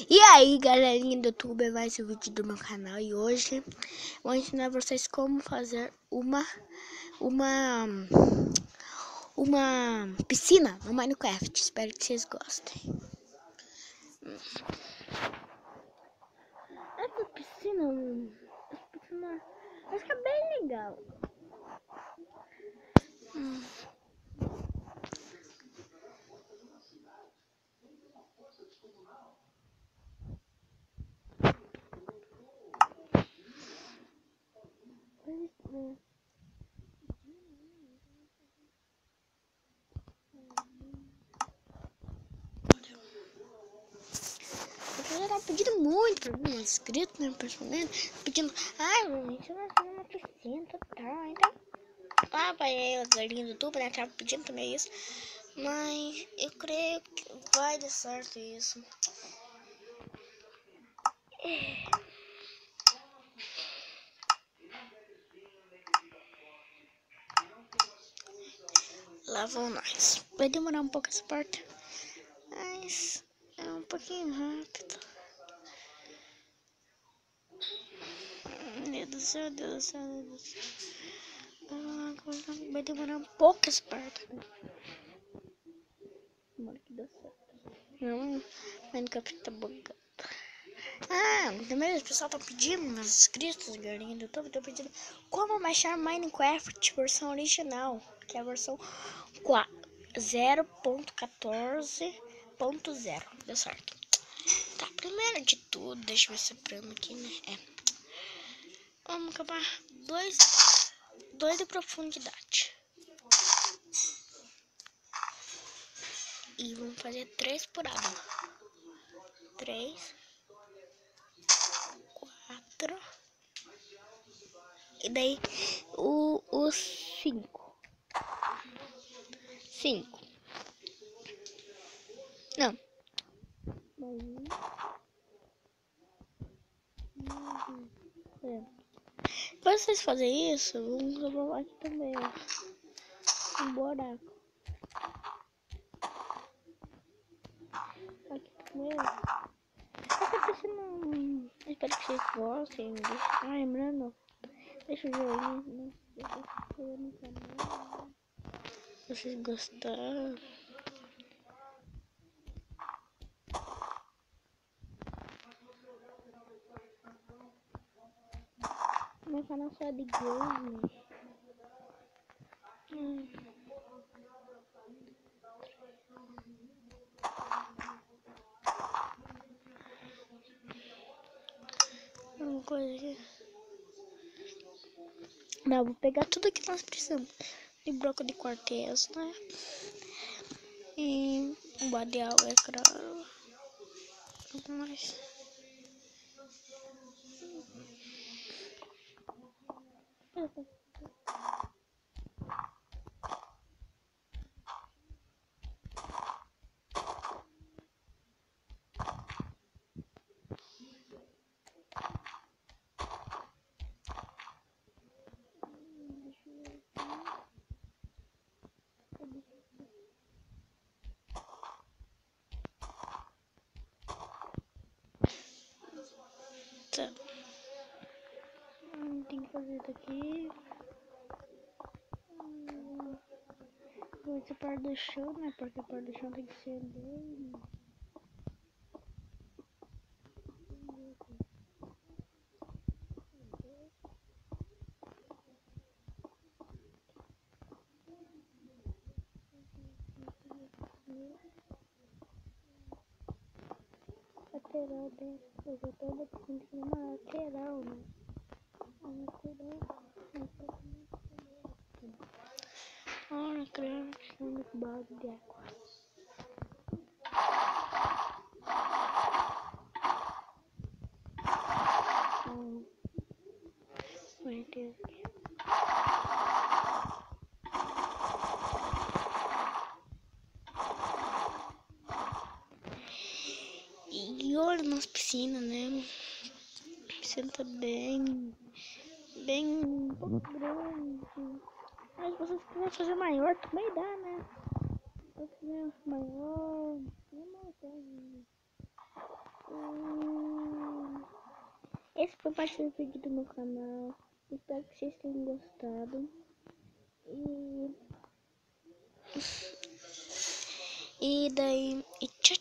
E aí, galerinha do YouTube, mais um vídeo do meu canal. E hoje vou ensinar vocês como fazer uma piscina no Minecraft. Espero que vocês gostem. Essa piscina vai ficar bem legal. Eu tava pedindo muito pra mim, inscrito, né, pessoalmente, pedindo, gente, vai fazer uma piscina, tá, então, vai aí, os velhinhos do YouTube, né, tava pedindo também isso, mas eu creio que vai dar certo isso. Lá vão nós. Vai demorar um pouco essa parte, mas é um pouquinho rápido. Deus do céu, Deus do céu, Deus do céu. Vai demorar um pouco essa parte. Tomara que dê certo. Não, Minecraft tá bugado. Também o pessoal tá pedindo, meus inscritos, galerinha do YouTube, tá pedindo como baixar Minecraft versão original, que é a versão 0.14.0. Deu certo. Tá, primeiro de tudo, deixa eu ver se eu prendo aqui, né? Vamos acabar 2 de profundidade. E vamos fazer 3 por água. 3, 4. E daí o 5. 5. Não. Depois vocês fazem isso, vamos gravar aqui também, ó. Um buraco. Aqui também. Essa piscina, espero que vocês gostem. Lembrando, deixa o joinha, né? Deixa o inscrever no canal. Se vocês gostaram. Meu canal só é de game. Uma coisa aqui. Não, vou pegar tudo que nós precisamos. De bloco de quartzo, né? E um badial, é claro. Mas... Tá. Tem que fazer isso aqui. Vou separar do chão, né? Porque a parte do chão tem que ser bem... lateral dentro, eu já tô botando uma lateral, né? A lateral, olha, criando um balde de água. Vai ter aqui. E olha nas piscinas, né? A piscina tá bem um pouco grande. Mas se vocês quiserem fazer maior, também dá, né? Se vocês quiserem maior, esse foi mais um vídeo do meu canal. Espero que vocês tenham gostado. E daí, tchau,